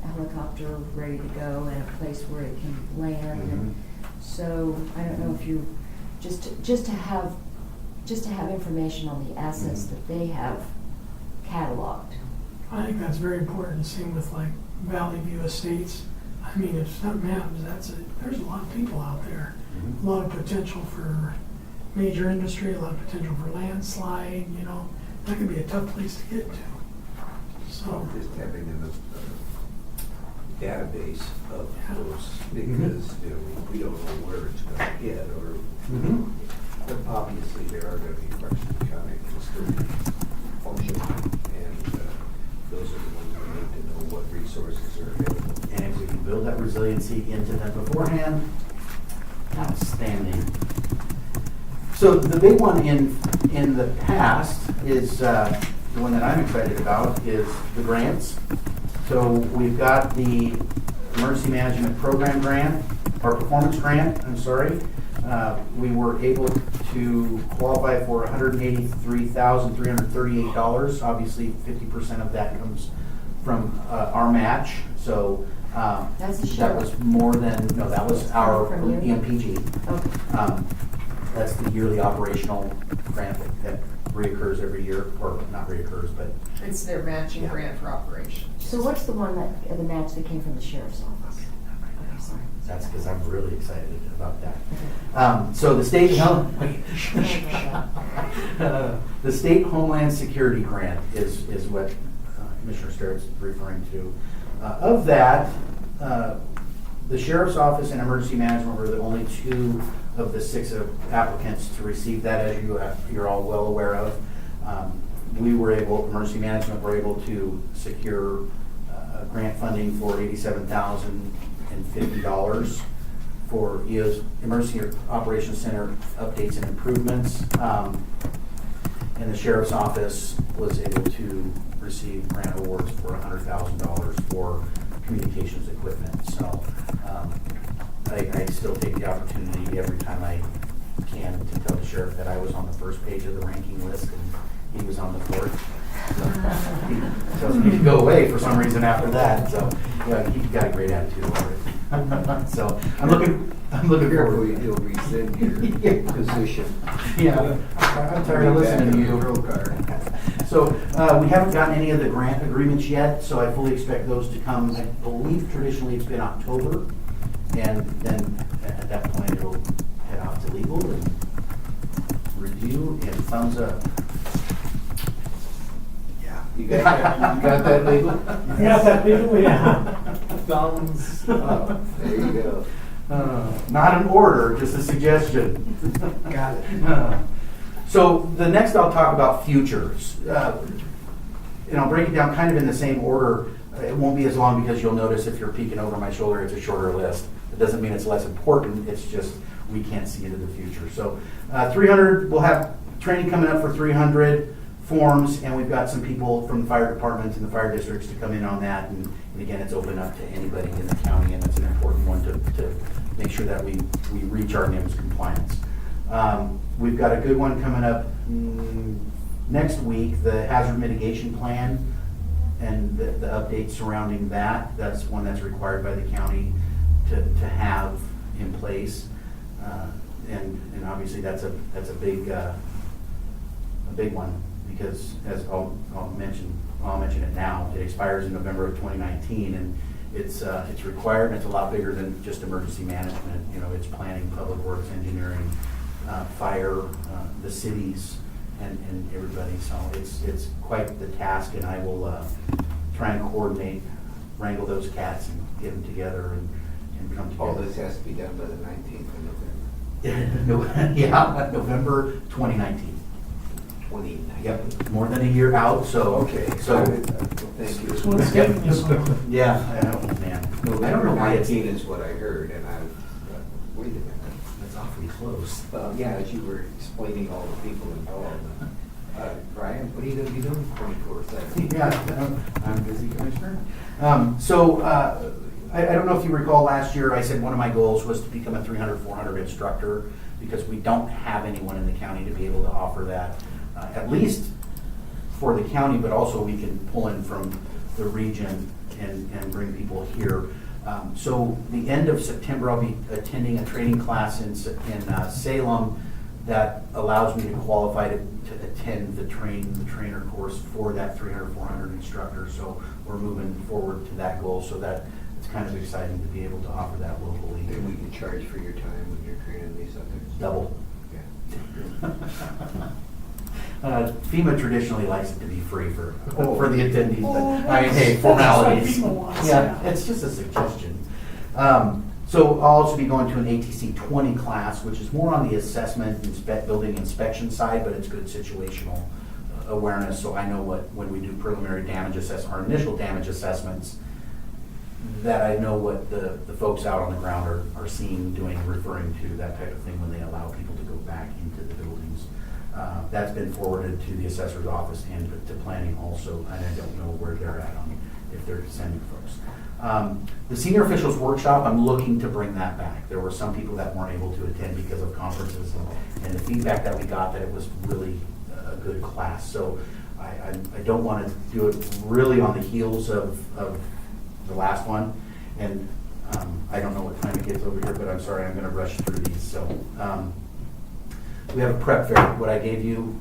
a helicopter ready to go and a place where it can land. Mhm. And so I don't know if you just to have information on the assets that they have cataloged. I think that's very important, same with like Valley View Estates. I mean, if something happens, there's a lot of people out there. Mhm. A lot of potential for major industry, a lot of potential for landslide, you know. That could be a tough place to get to. So, Just having a database of Yeah. those, because, you know, we don't know where it's gonna hit, or, Mhm. but obviously there are gonna be parts of the county that will still be functioning, and those are the ones we need to know what resources are available. And if we can build that resiliency into them beforehand, outstanding. So the big one in the past is, the one that I'm excited about is the grants. So we've got the Emergency Management Program grant, or Performance Grant, I'm sorry. We were able to qualify for $183,338. Obviously, 50% of that comes from our match. So That's the that sheriff. was more than, no, that was our From you? EMPG. Okay. That's the yearly operational grant that reoccurs every year, or not reoccurs, but It's their matching Yeah. grant for operations. So what's the one the match that came from the sheriff's office? Okay, sorry. that's because I'm really excited about that. Okay. So the state the state Homeland Security Grant is what Commissioner Sterrett's referring to. Of that, the Sheriff's Office and Emergency Management were the only two of the 6 applicants to receive that, as you're all well aware of. Emergency Management were able to secure grant funding for $87,050 for EO's Emergency Operations Center updates and improvements. And the Sheriff's Office was able to receive grant awards for $100,000 for communications equipment. So I still take the opportunity every time I can to tell the sheriff that I was on the first page of the ranking list and he was on the 4th. So he tells me to go away for some reason after that. So yeah, he got a great attitude about it. So I'm looking Careful, forward. you'll rescind your position. Yeah, I'm tired of listening to you. Patrol car. So we haven't gotten any of the grant agreements yet, so I fully expect those to come. I believe traditionally it's been October, and then at that point it'll head off to legal and review and thumbs up. Yeah. You got that legal? you got that people, yeah. Thumbs up. There you go. Not an order, just a suggestion. Got it. So the next I'll talk about futures. And I'll break it down kind of in the same order. It won't be as long because you'll notice if you're peeking over my shoulder, it's a shorter list. It doesn't mean it's less important, it's just we can't see into the future. So 300, we'll have training coming up for 300 forms, and we've got some people from the fire department and the fire districts to come in on that. And again, it's open up to anybody in the county, and it's an important one to make sure that we reach our NIMS compliance. We've got a good one coming up next week, the hazard mitigation plan and the updates surrounding that. That's one that's required by the county to have in place. And obviously that's a big one, because as I'll mention it now, it expires in November of 2019, and it's required, and it's a lot bigger than just emergency management. You know, it's planning, public works, engineering, fire, the cities, and everybody. So it's quite the task, and I will try and coordinate, wrangle those cats and get them together and come together. All this has to be done by the 19th of November. Yeah, November 2019. 2019. Yep, more than a year out, so. Okay, So, thank you. This one's getting you something. yeah, I don't, man. No, I don't know why it's, 19 is what I heard, and wait a minute. that's awfully close. Well, yeah, as you were explaining all the people involved, Brian, what are you gonna be doing 24/7? Yeah, I'm busy, Commissioner. I don't know if you recall last year, I said one of my goals was to become a 300, 400 instructor because we don't have anyone in the county to be able to offer that, at least for the county, but also we can pull in from the region and bring people here. So the end of September, I'll be attending a training class in Salem that allows me to qualify to attend the trainer course for that 300, 400 instructor. So we're moving forward to that goal, so that it's kind of exciting to be able to offer that locally. And we can charge for your time when you're training these others? Double. Yeah. FEMA traditionally likes it to be free for Oh. the attendees, Oh, but I mean, hey, that's what formalities. FEMA wants, Yeah, yeah. it's just a suggestion. So I'll also be going to an ATC 20 class, which is more on the assessment, building inspection side, but it's good situational awareness. So I know when we do preliminary damage our initial damage assessments, that I know what the folks out on the ground are seeing, doing, referring to, that type of thing when they allow people to go back into the buildings. That's been forwarded to the assessor's office and to planning also, and I don't know where they're at on if they're sending folks. The senior officials workshop, I'm looking to bring that back. There were some people that weren't able to attend because of conferences and the feedback that we got that it was really a good class. So I don't want to do it really on the heels of the last one. And I don't know what time it gets over here, but I'm sorry, I'm going to rush through these. So we have a prep fair. What I gave you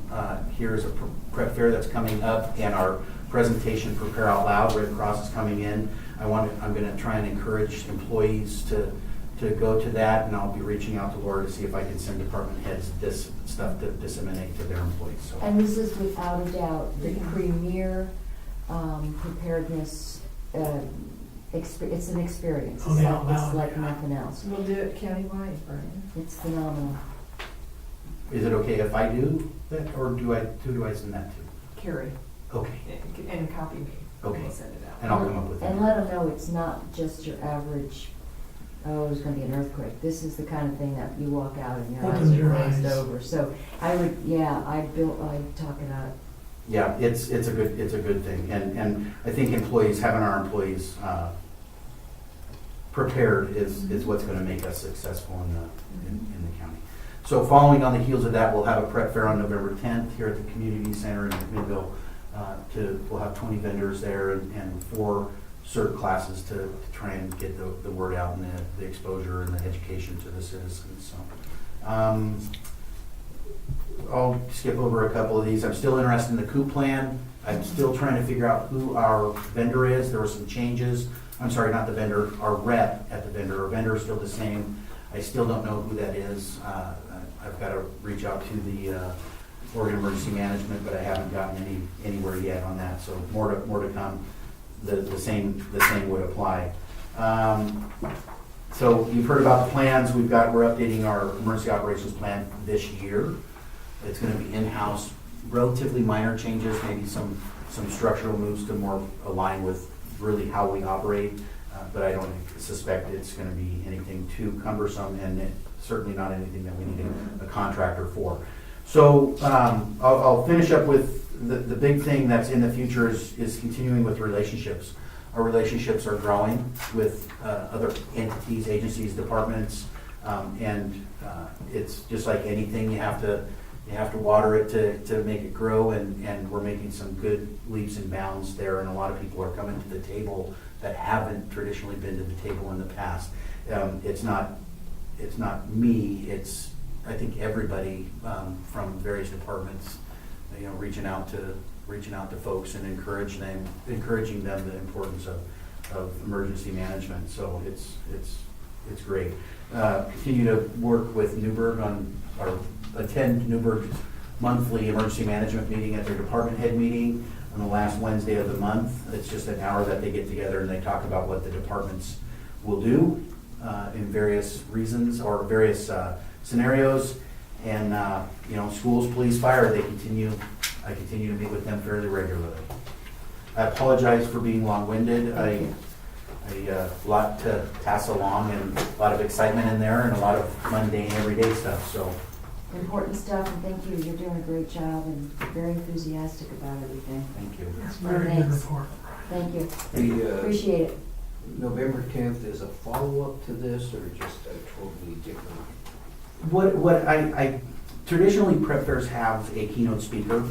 here is a prep fair that's coming up, and our presentation Prepare Out Loud, Red Cross is coming in. I'm going to try and encourage employees to go to that, and I'll be reaching out to Laura to see if I can send department heads this stuff to disseminate to their employees. So. And this is without a doubt the premier preparedness, it's an experience. Oh, yeah, wow. It's like nothing else. We'll do it countywide, Brian. It's phenomenal. Is it okay if I do that, or who do I send that to? Carrie, Okay, and copy me. Okay. We'll send it out. and I'll come up with that. And let them know it's not just your average, oh, there's gonna be an earthquake. This is the kind of thing that you walk out and your eyes Opens your are glazed eyes. over. So I would, yeah, I'd talk it up. Yeah, it's a good thing, and I think having our employees prepared is what's going to make us successful in the county. So following on the heels of that, we'll have a prep fair on November 10th here at the community center in McMinnville. We'll have 20 vendors there and 4 cert classes to try and get the word out and the exposure and the education to the citizens. So. I'll skip over a couple of these. I'm still interested in the COOP plan. I'm still trying to figure out who our vendor is. There were some changes. I'm sorry, not the vendor, our rep at the vendor. Our vendor is still the same. I still don't know who that is. I've got to reach out to the Oregon Emergency Management, but I haven't gotten anywhere yet on that. So more to come. The same would apply. So you've heard about the plans. We're updating our emergency operations plan this year. It's going to be in-house, relatively minor changes, maybe some structural moves to more align with really how we operate, but I don't suspect it's going to be anything too cumbersome, and certainly not anything that we need a contractor for. So I'll finish up with the big thing that's in the future is continuing with relationships. Our relationships are growing with other entities, agencies, departments, and it's just like anything, you have to water it to make it grow, and we're making some good leaps and bounds there, and a lot of people are coming to the table that haven't traditionally been to the table in the past. It's not me, it's I think everybody from various departments, reaching out to folks and encouraging them the importance of emergency management. So it's great. Continue to work with Newburgh attend Newburgh's monthly emergency management meeting at their department head meeting on the last Wednesday of the month. It's just an hour that they get together and they talk about what the departments will do in various reasons or various scenarios. And schools, police, fire, they continue I continue to meet with them fairly regularly. I apologize for being long-winded. A lot to pass along and a lot of excitement in there and a lot of mundane everyday stuff, so. Important stuff, and thank you, you're doing a great job and very enthusiastic about everything. Thank you. It's a very good Thanks. report. Thank you, The appreciate it. November 10th is a follow-up to this or just a totally different? What I traditionally prep fairs have a keynote speaker,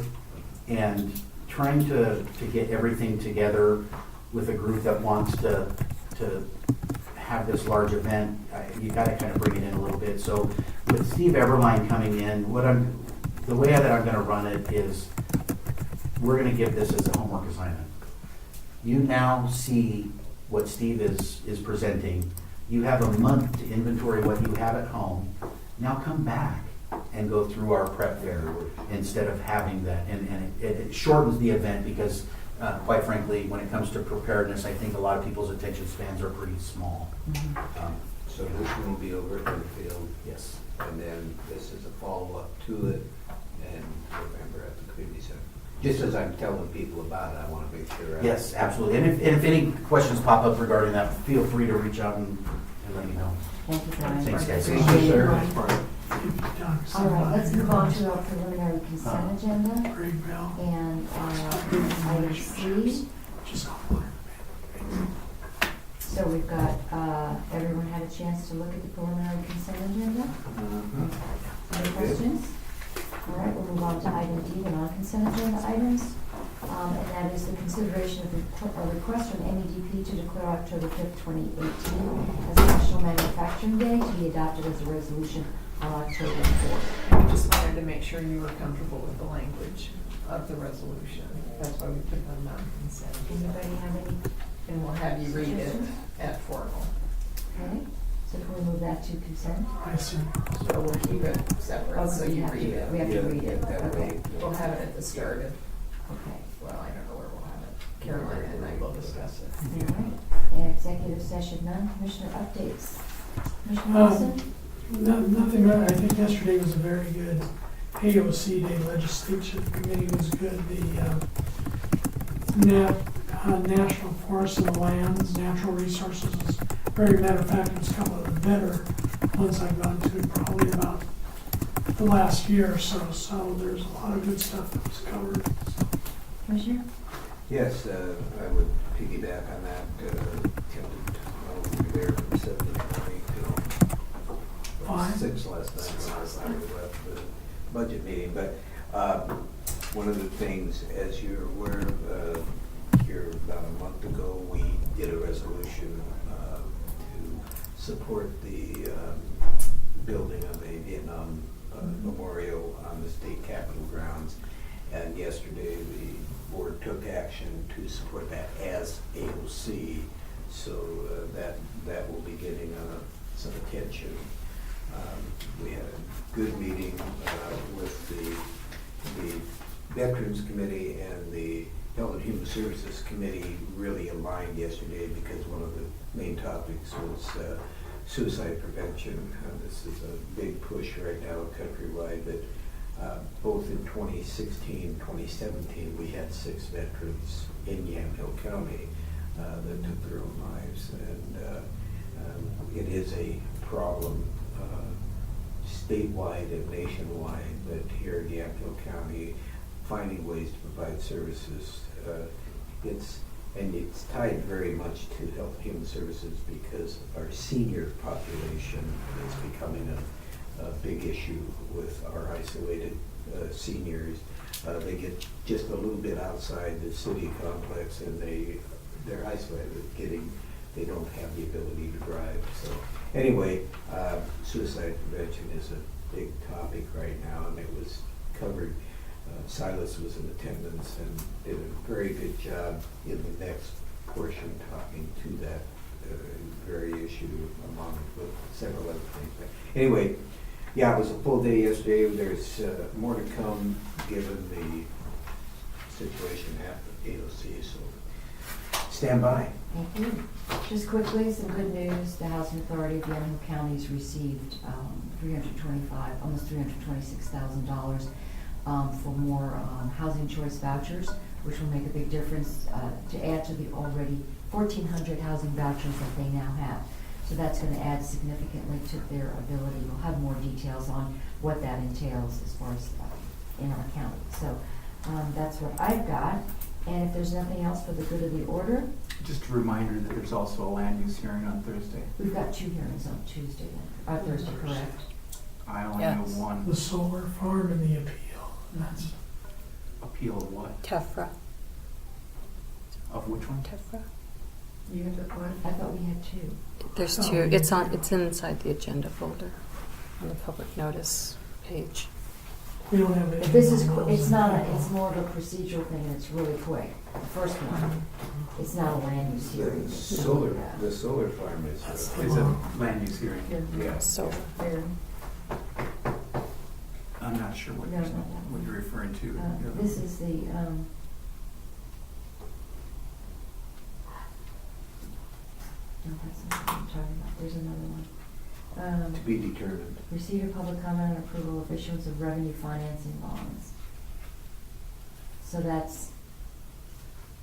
and trying to get everything together with a group that wants to have this large event, you gotta kind of bring it in a little bit. So with Steve Eberline coming in, the way that I'm gonna run it is, we're gonna give this as a homework assignment. You now see what Steve is presenting. You have a month to inventory what you have at home. Now come back and go through our prep fair instead of having that. And it shortens the event because, quite frankly, when it comes to preparedness, I think a lot of people's attention spans are pretty small. So this one will be over at Fairfield, Yes. and then this is a follow-up to it, and November at the community center. Just as I'm telling people about it, I want to make sure. Yes, absolutely. And if any questions pop up regarding that, feel free to reach out and let me know. Thank you, Brian. Thanks, guys. Thank you, Appreciate it. sir. All right, let's move on to our preliminary consent agenda, Great Bell. and item C. Just So we've got, everyone had a chance to look at the preliminary consent agenda? Any questions? All right, we'll move on to item D, the non-consent agenda items. And that is the consideration of a request from NEDP to declare October 5th, 2018 as National Manufacturing Day to be adopted as a resolution on October 4th. We just wanted to make sure you were comfortable with the language of the resolution. That's why we put it on non-consent. Anybody have any? And we'll have you read it at formal. Okay, so can we move that to consent? I see. So we'll keep it separate, Oh, so we you have read to- it. We have to read it, that okay, way. We'll have it at the start of, okay. well, I don't know where we'll have it. Carolina and I will discuss it. All right, and executive session none, commissioner updates. Commissioner Wilson? Nothing, I think yesterday was a very good AOC Day, legislature committee was good. The National Forests and Lands, Natural Resources was very, matter of fact, it was a couple of the better ones I've gone to probably about the last year or so. So there's a lot of good stuff that was covered. So. Commissioner? Yes, I would piggyback on that. We were there from 7 to 20 till Fine. 6 last night when I left the budget meeting. But one of the things, as you're aware of, here about a month ago, we did a resolution to support the building of a Vietnam memorial on the state capitol grounds. And yesterday, the board took action to support that as AOC, so that will be getting some attention. We had a good meeting with the Veterans Committee, and the Health and Human Services Committee really aligned yesterday because one of the main topics was suicide prevention. This is a big push right now countrywide, but both in 2016, 2017, we had 6 veterans in Yamhill County that took their own lives, and it is a problem statewide and nationwide, but here in Yamhill County, finding ways to provide services, it's tied very much to Health and Human Services because our senior population is becoming a big issue with our isolated seniors. They get just a little bit outside the city complex and they're isolated, they don't have the ability to drive. So anyway, suicide prevention is a big topic right now, and it was covered. Silas was in attendance and did a very good job in the next portion talking to that very issue along with several other things. But anyway, yeah, it was a full day yesterday. There's more to come given the situation at the AOC, so stand by. Thank you. Just quickly, some good news. The Housing Authority of Yamhill County's received almost $326,000 for more housing choice vouchers, which will make a big difference to add to the already 1,400 housing vouchers that they now have. So that's going to add significantly to their ability. We'll have more details on what that entails as far as in our county. So that's what I've got. And if there's nothing else for the good of the order, Just a reminder that there's also a land use hearing on Thursday. we've got 2 hearings on Tuesday, Thursday, correct? I only know Yes. one. The solar farm and the appeal, and that's, Appeal of what? Tefra. Of which one? Tefra. You have the one? I thought we had 2. There's Oh, two. yeah. It's inside the agenda folder on the public notice page. we don't have But anything. this is, on those it's in not, April. it's more of a procedural thing, and it's really quick. The first one, it's not a land use hearing. The it's solar, something like the solar farm is, It's a land use hearing. yeah. So that. There. I'm not sure what No, you're, no, no. what you're referring to. This is the, no, that's not what I'm talking about, there's another one. To be determined. Receipt of public comment and approval of issuance of revenue financing bonds. So that's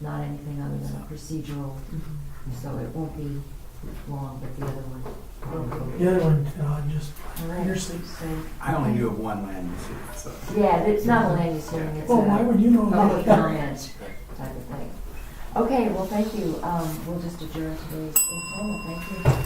not anything other than a procedural, so it won't be long, but the other one. The other one, just, All right, Your sleep. so, I only knew of one land use hearing, so. yeah, it's not a land use hearing, it's oh, why a would you know about public that? comment type of thing. Okay, well, thank you, we'll just adjourn today's informal, thank you.